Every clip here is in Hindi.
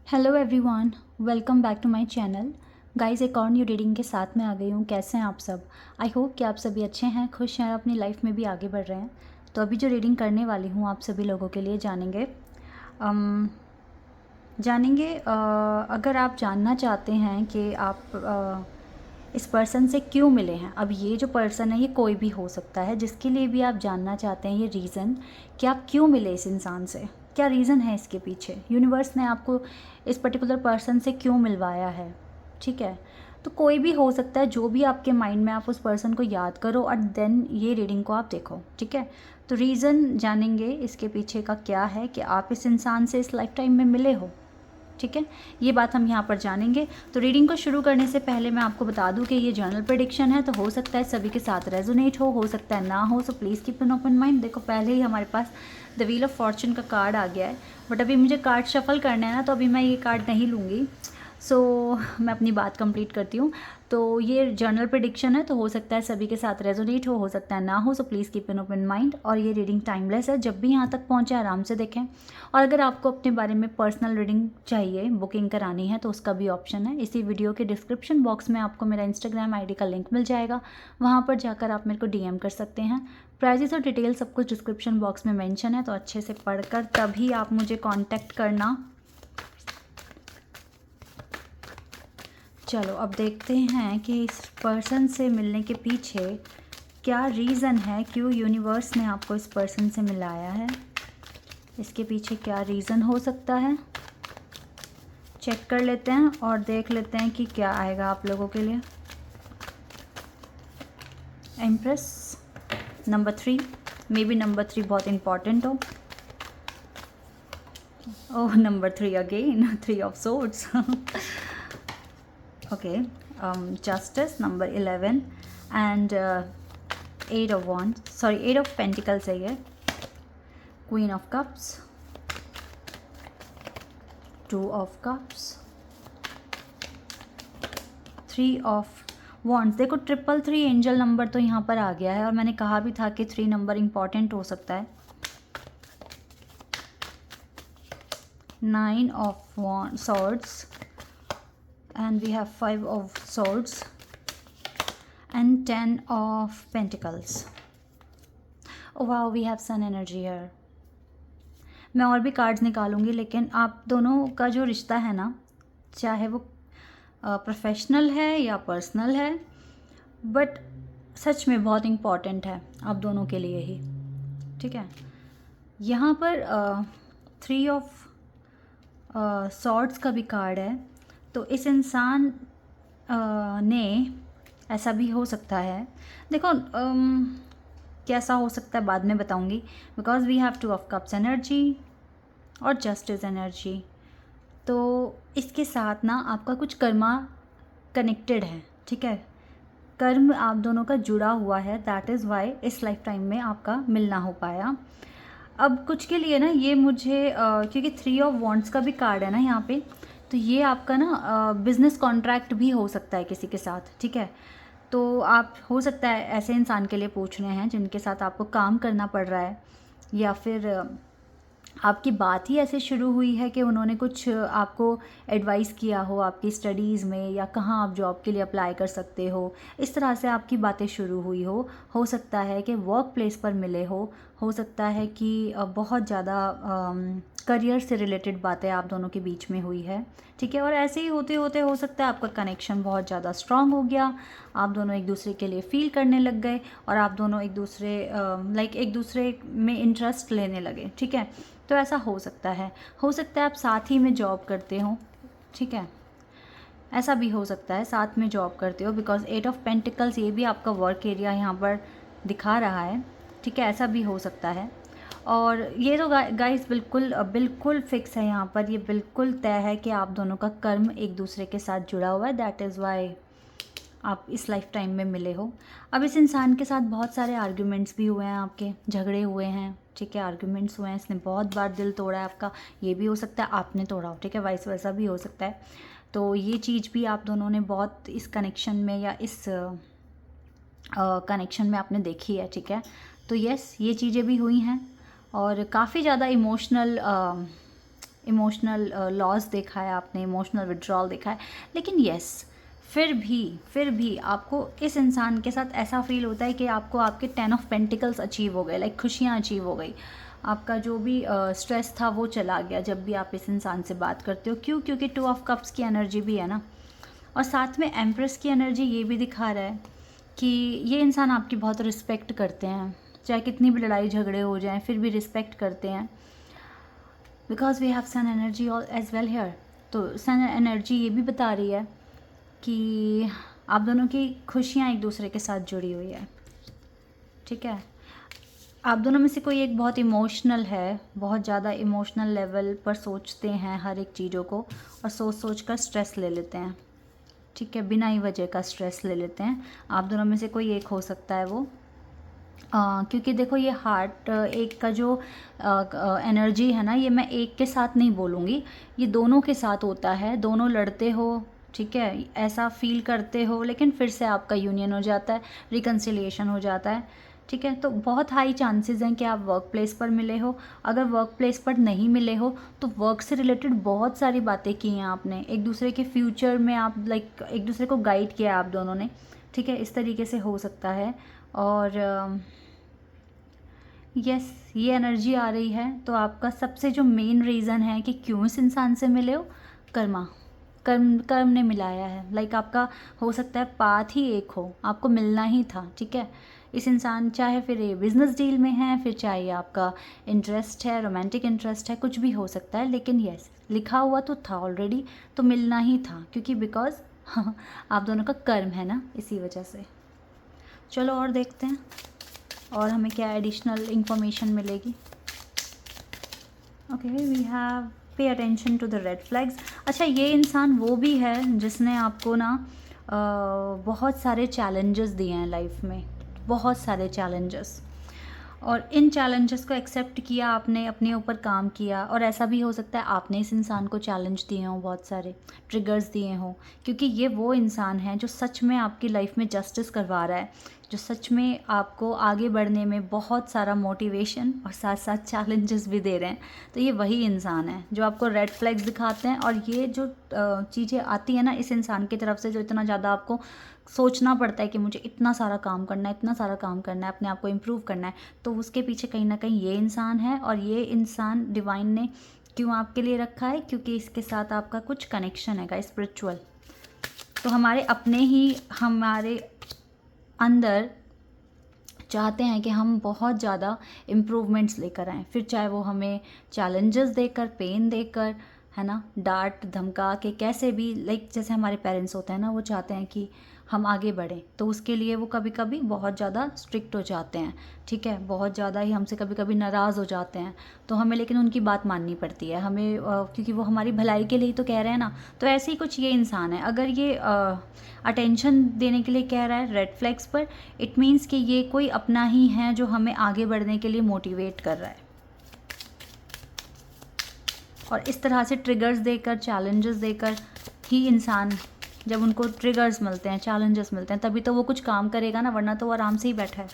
Hello everyone, welcome back to my channel. Guys, एक और न्यू रीडिंग के साथ में आ गई हूँ। कैसे हैं आप सब? आई होप कि आप सभी अच्छे हैं, खुश हैं, अपनी लाइफ में भी आगे बढ़ रहे हैं। तो अभी जो रीडिंग करने वाली हूँ आप सभी लोगों के लिए जानेंगे अगर आप जानना चाहते हैं कि आप इस पर्सन से क्यों मिले हैं। अब ये जो पर्सन है ये कोई भी हो सकता है, जिसके लिए भी आप जानना चाहते हैं ये रीज़न कि आप क्यों मिले इस इंसान से, क्या रीज़न है इसके पीछे, यूनिवर्स ने आपको इस पर्टिकुलर पर्सन से क्यों मिलवाया है। ठीक है, तो कोई भी हो सकता है, जो भी आपके माइंड में, आप उस पर्सन को याद करो और देन ये रीडिंग को आप देखो। ठीक है, तो रीज़न जानेंगे इसके पीछे का क्या है कि आप इस इंसान से इस लाइफ टाइम में मिले हो। ठीक है, ये बात हम यहाँ पर जानेंगे। तो रीडिंग को शुरू करने से पहले मैं आपको बता दूं कि ये जर्नल प्रेडिक्शन है, तो हो सकता है सभी के साथ रेजोनेट हो सकता है ना हो, so please keep an open mind. देखो, पहले ही हमारे पास द व्हील ऑफ फॉर्चून का कार्ड आ गया है, बट अभी मुझे कार्ड शफल करना है ना, तो अभी मैं ये कार्ड नहीं लूँगी। मैं अपनी बात कंप्लीट करती हूँ। तो ये जर्नल प्रेडिक्शन है, तो हो सकता है सभी के साथ रेजोनेट हो सकता है ना हो, so please keep an open mind. और ये रीडिंग टाइमलेस है, जब भी यहाँ तक पहुँचे आराम से देखें। और अगर आपको अपने बारे में पर्सनल रीडिंग चाहिए, बुकिंग करानी है, तो उसका भी ऑप्शन है। इसी वीडियो के डिस्क्रिप्शन बॉक्स में आपको मेरा इंस्टाग्राम आईडी का लिंक मिल जाएगा, वहाँ पर जाकर आप मेरे को डीएम कर सकते हैं। प्राइजेस और डिटेल सब कुछ डिस्क्रिप्शन बॉक्स में मेंशन है, तो अच्छे से पढ़कर तभी आप मुझे कांटेक्ट करना। चलो अब देखते हैं कि इस पर्सन से मिलने के पीछे क्या रीज़न है, क्यों यूनिवर्स ने आपको इस पर्सन से मिलाया है, इसके पीछे क्या रीज़न हो सकता है। चेक कर लेते हैं और देख लेते हैं कि क्या आएगा आप लोगों के लिए। Empress number 3, maybe number 3 बहुत इम्पॉर्टेंट हो। Oh, number 3 again, 3 of swords. Okay, justice number 11 and 8 of wand, sorry 8 of pentacles है ये। Queen of cups, 2 of cups, 3 of wands. देखो, 333 एंजल नंबर तो यहाँ पर आ गया है, और मैंने कहा भी था कि 3 नंबर इम्पॉर्टेंट हो सकता है। 9 of swords and we have 5 of swords and 10 of pentacles. Wow, we have sun energy here. मैं और भी कार्ड्स निकालूंगी, लेकिन आप दोनों का जो रिश्ता है ना, चाहे वो प्रोफेशनल है या पर्सनल है, बट सच में बहुत इम्पॉर्टेंट है आप दोनों के लिए ही। ठीक है, यहाँ पर 3 ऑफ सॉर्ड्स का भी कार्ड है, तो इस इंसान ने, ऐसा भी हो सकता है, देखो कैसा हो सकता है बाद में बताऊंगी, because we have 2 of cups energy और जस्टिस एनर्जी। तो इसके साथ ना आपका कुछ कर्मा कनेक्टेड है। ठीक है, कर्म आप दोनों का जुड़ा हुआ है, दैट इज़ वाई इस लाइफ टाइम में आपका मिलना हो पाया। अब कुछ के लिए ना ये मुझे क्योंकि 3 ऑफ वॉन्ड्स का भी कार्ड है ना यहाँ पे, तो ये आपका ना बिजनेस कॉन्ट्रैक्ट भी हो सकता है किसी के साथ। ठीक है, तो आप, हो सकता है ऐसे इंसान के लिए पूछ रहे हैं जिनके साथ आपको काम करना पड़ रहा है, या फिर आपकी बात ही ऐसे शुरू हुई है कि उन्होंने कुछ आपको एडवाइस किया हो आपकी स्टडीज़ में, या कहाँ आप जॉब के लिए अप्लाई कर सकते हो, इस तरह से आपकी बातें शुरू हुई हो सकता है कि वर्क प्लेस पर मिले हो सकता है कि बहुत ज़्यादा करियर से रिलेटेड बातें आप दोनों के बीच में हुई है। ठीक है, और ऐसे ही होते होते हो सकता है आपका कनेक्शन बहुत ज़्यादा स्ट्रांग हो गया, आप दोनों एक दूसरे के लिए फील करने लग गए, और आप दोनों एक दूसरे एक दूसरे में इंटरेस्ट लेने लगे। ठीक है, तो ऐसा हो सकता है आप साथ ही में जॉब करते हो। ठीक है, ऐसा भी हो सकता है साथ में जॉब करते हो, बिकॉज 8 ऑफ पेंटिकल्स ये भी आपका वर्क एरिया यहाँ पर दिखा रहा है। ठीक है, ऐसा भी हो सकता है। और ये तो गाइस बिल्कुल बिल्कुल फिक्स है, यहाँ पर ये बिल्कुल तय है कि आप दोनों का कर्म एक दूसरे के साथ जुड़ा हुआ है, दैट इज़ वाई आप इस लाइफ टाइम में मिले हो। अब इस इंसान के साथ बहुत सारे आर्ग्यूमेंट्स भी हुए हैं, आपके झगड़े हुए हैं। ठीक है, आर्ग्यूमेंट्स हुए हैं, इसने बहुत बार दिल तोड़ा है आपका, ये भी हो सकता है आपने तोड़ा हो। ठीक है, वाइस वर्सा भी हो सकता है। तो ये चीज़ भी आप दोनों ने बहुत इस कनेक्शन में, या इस कनेक्शन में आपने देखी है। ठीक है, तो यस, ये चीज़ें भी हुई हैं, और काफ़ी ज़्यादा इमोशनल लॉस देखा है आपने, इमोशनल विड्रॉल देखा है, लेकिन यस फिर भी आपको इस इंसान के साथ ऐसा फील होता है कि आपको आपके 10 ऑफ पेंटिकल्स अचीव हो गए, लाइक खुशियाँ अचीव हो गई, आपका जो भी स्ट्रेस था वो चला गया जब भी आप इस इंसान से बात करते हो। क्यों? क्योंकि 2 ऑफ कप्स की एनर्जी भी है ना, और साथ में एम्प्रेस की एनर्जी ये भी दिखा रहा है कि ये इंसान आपकी बहुत रिस्पेक्ट करते हैं, चाहे कितनी भी लड़ाई झगड़े हो जाएं फिर भी रिस्पेक्ट करते हैं, because we have sun energy as well here. तो सन एनर्जी ये भी बता रही है कि आप दोनों की खुशियाँ एक दूसरे के साथ जुड़ी हुई है, ठीक है। आप दोनों में से कोई एक बहुत इमोशनल है, बहुत ज़्यादा इमोशनल लेवल पर सोचते हैं हर एक चीज़ों को, और सोच कर स्ट्रेस ले लेते हैं, ठीक है, बिना ही वजह का स्ट्रेस ले लेते हैं। आप दोनों में से कोई एक हो सकता है वो, क्योंकि देखो ये हार्ट एक का जो एनर्जी है ना, ये मैं एक के साथ नहीं बोलूँगी, ये दोनों के साथ होता है। दोनों लड़ते हो, ठीक है, ऐसा फील करते हो, लेकिन फिर से आपका यूनियन हो जाता है, रिकन्सिलिएशन हो जाता है, ठीक है। तो बहुत हाई चांसेस हैं कि आप वर्क प्लेस पर मिले हो। अगर वर्क प्लेस पर नहीं मिले हो तो वर्क से रिलेटेड बहुत सारी बातें की हैं आपने, एक दूसरे के फ्यूचर में आप लाइक एक दूसरे को गाइड किया आप दोनों ने, ठीक है, इस तरीके से हो सकता है। और यस ये एनर्जी आ रही है। तो आपका सबसे जो मेन रीज़न है कि क्यों इस इंसान से मिले हो, कर्म ने मिलाया है। लाइक आपका हो सकता है पाथ ही एक हो, आपको मिलना ही था, ठीक है। इस इंसान चाहे फिर ये बिजनेस डील में है, फिर चाहे आपका इंटरेस्ट है, रोमांटिक इंटरेस्ट है, कुछ भी हो सकता है, लेकिन यस लिखा हुआ तो था ऑलरेडी, तो मिलना ही था, क्योंकि बिकॉज आप दोनों का कर्म है ना, इसी वजह से। चलो और देखते हैं और हमें क्या एडिशनल इंफॉर्मेशन मिलेगी। Okay, we have pay attention to the red flags. अच्छा, ये इंसान वो भी है जिसने आपको ना बहुत सारे चैलेंजेस दिए हैं लाइफ में, बहुत सारे चैलेंजेस, और इन चैलेंजेस को एक्सेप्ट किया आपने, अपने ऊपर काम किया। और ऐसा भी हो सकता है आपने इस इंसान को चैलेंज दिए हों, बहुत सारे ट्रिगर्स दिए हों, क्योंकि ये वो इंसान है जो सच में आपकी लाइफ में जस्टिस करवा रहा है, जो सच में आपको आगे बढ़ने में बहुत सारा मोटिवेशन और साथ साथ चैलेंजेस भी दे रहे हैं। तो ये वही इंसान है जो आपको रेड फ्लैग्स दिखाते हैं। और ये जो चीज़ें आती हैं ना इस इंसान की तरफ से, जो इतना ज़्यादा आपको सोचना पड़ता है कि मुझे इतना सारा काम करना है, इतना सारा काम करना है, अपने आप को इम्प्रूव करना है, तो उसके पीछे कहीं ना कहीं ये इंसान है। और ये इंसान डिवाइन ने क्यों आपके लिए रखा है, क्योंकि इसके साथ आपका कुछ कनेक्शन है स्पिरिचुअल। तो हमारे अपने ही हमारे अंदर चाहते हैं कि हम बहुत ज़्यादा इम्प्रूवमेंट्स लेकर आएँ, फिर चाहे वो हमें चैलेंजेस देकर, पेन देकर, है ना, डांट धमका के, कैसे भी, लाइक जैसे हमारे पेरेंट्स होते हैं ना, वो चाहते हैं कि हम आगे बढ़ें, तो उसके लिए वो कभी कभी बहुत ज़्यादा स्ट्रिक्ट हो जाते हैं, ठीक है, बहुत ज़्यादा ही हमसे कभी कभी नाराज़ हो जाते हैं। तो हमें लेकिन उनकी बात माननी पड़ती है हमें, क्योंकि वो हमारी भलाई के लिए तो कह रहे हैं ना। तो ऐसे ही कुछ ये इंसान है, अगर ये अटेंशन देने के लिए कह रहा है रेड फ्लैग्स पर, इट मीन्स कि ये कोई अपना ही है जो हमें आगे बढ़ने के लिए मोटिवेट कर रहा है। और इस तरह से ट्रिगर्स देकर, चैलेंजेस देकर ही इंसान, जब उनको ट्रिगर्स मिलते हैं, चैलेंजेस मिलते हैं, तभी तो वो कुछ काम करेगा ना, वरना तो वो आराम से ही बैठा है।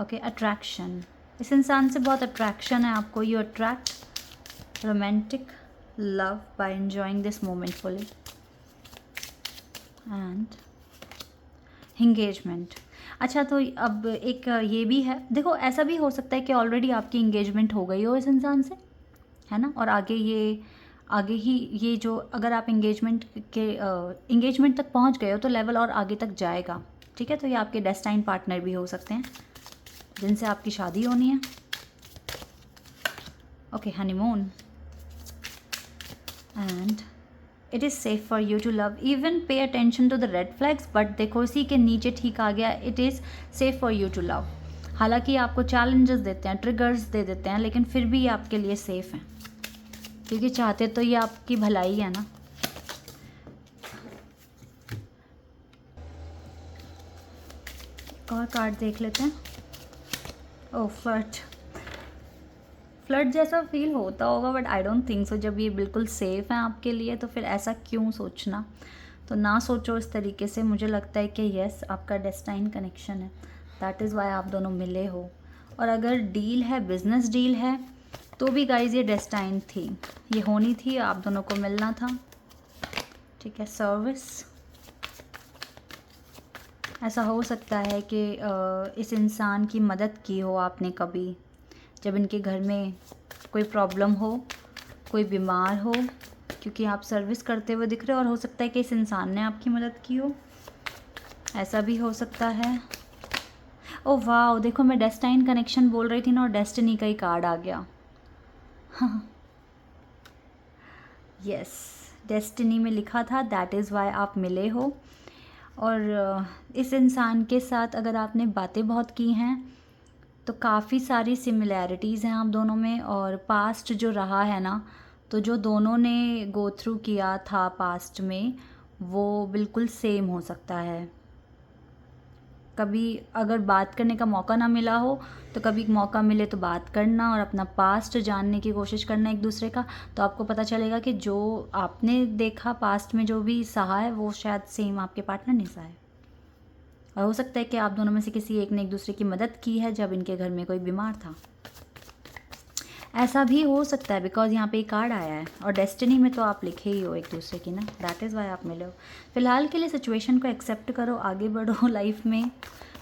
ओके, अट्रैक्शन, इस इंसान से बहुत अट्रैक्शन है आपको। You attract romantic love by enjoying this moment fully. And engagement. अच्छा, तो अब एक ये भी है, देखो ऐसा भी हो सकता है कि ऑलरेडी आपकी एंगेजमेंट हो गई हो इस इंसान से, है ना, और आगे ही ये जो, अगर आप एंगेजमेंट तक पहुंच गए हो तो लेवल और आगे तक जाएगा, ठीक है। तो ये आपके डेस्टाइन पार्टनर भी हो सकते हैं जिनसे आपकी शादी होनी है। Okay, honeymoon. And it is safe for you to love, even pay attention to the red flags, but देखो इसी के नीचे ठीक आ गया, it is safe for you to love. हालांकि आपको चैलेंजेस देते हैं, ट्रिगर्स दे देते हैं, लेकिन फिर भी ये आपके लिए सेफ़ हैं, क्योंकि चाहते तो ये आपकी भलाई है ना। एक और कार्ड देख लेते हैं। ओह, फ्लर्ट जैसा फील होता होगा, but I don't think so. जब ये बिल्कुल सेफ़ है आपके लिए तो फिर ऐसा क्यों सोचना, तो ना सोचो इस तरीके से। मुझे लगता है कि येस आपका डेस्टाइन कनेक्शन है, दैट इज़ वाई आप दोनों मिले हो। और अगर डील है, बिजनेस डील है, तो भी गाइज ये डेस्टाइन थी, ये होनी थी, आप दोनों को मिलना था। ठीक है, सर्विस। ऐसा हो सकता है कि इस इंसान की मदद की हो आपने कभी, जब इनके घर में कोई प्रॉब्लम हो, कोई बीमार हो, क्योंकि आप सर्विस करते हुए दिख रहे हो, और हो सकता है कि इस इंसान ने आपकी मदद की हो, ऐसा भी हो सकता है। ओ वाह, देखो मैं डेस्टाइन कनेक्शन बोल रही थी ना, और डेस्टिनी का ही कार्ड आ गया। हाँ, यस, डेस्टिनी में लिखा था दैट इज़ वाई आप मिले हो। और इस इंसान के साथ अगर आपने बातें बहुत की हैं तो काफ़ी सारी सिमिलैरिटीज़ हैं आप दोनों में। और पास्ट जो रहा है ना, तो जो दोनों ने गो थ्रू किया था पास्ट में, वो बिल्कुल सेम हो सकता है। कभी अगर बात करने का मौका ना मिला हो तो कभी मौका मिले तो बात करना और अपना पास्ट जानने की कोशिश करना एक दूसरे का, तो आपको पता चलेगा कि जो आपने देखा पास्ट में, जो भी सहा है, वो शायद सेम आपके पार्टनर ने सहा है। और हो सकता है कि आप दोनों में से किसी एक ने एक दूसरे की मदद की है जब इनके घर में कोई बीमार था। ऐसा भी हो सकता है बिकॉज यहाँ पे एक कार्ड आया है, और डेस्टिनी में तो आप लिखे ही हो एक दूसरे की ना, दैट इज़ वाई आप मिले हो। फ़िलहाल के लिए सिचुएशन को एक्सेप्ट करो, आगे बढ़ो लाइफ में,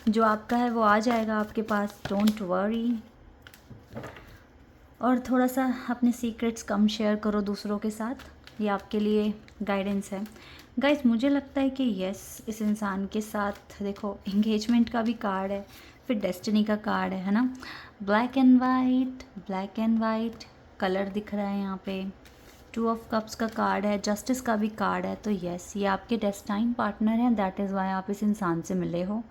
जो आपका है वो आ जाएगा आपके पास, डोंट वरी। और थोड़ा सा अपने सीक्रेट्स कम शेयर करो दूसरों के साथ, ये आपके लिए गाइडेंस है। गाइस, मुझे लगता है कि यस, इस इंसान के साथ देखो एंगेजमेंट का भी कार्ड है, फिर डेस्टिनी का कार्ड है ना, ब्लैक एंड वाइट कलर दिख रहा है यहाँ पे, 2 ऑफ कप्स का कार्ड है, जस्टिस का भी कार्ड है। तो यस, ये आपके डेस्टाइन पार्टनर हैं, दैट इज़ वाई आप इस इंसान से मिले हो।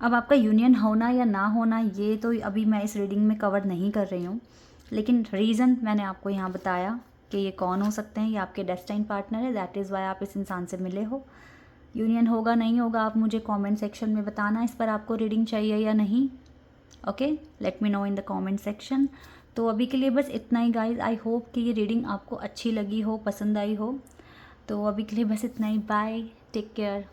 अब आपका यूनियन होना या ना होना, ये तो अभी मैं इस रीडिंग में कवर नहीं कर रही हूँ, लेकिन रीज़न मैंने आपको यहाँ बताया कि ये कौन हो सकते हैं। ये आपके डेस्टाइन पार्टनर है, दैट इज़ वाई आप इस इंसान से मिले हो। यूनियन होगा नहीं होगा आप मुझे कमेंट सेक्शन में बताना, इस पर आपको रीडिंग चाहिए या नहीं। Okay, let me know in the comment section. तो अभी के लिए बस इतना ही गाइज, आई होप कि ये रीडिंग आपको अच्छी लगी हो, पसंद आई हो। तो अभी के लिए बस इतना ही, बाय, टेक केयर।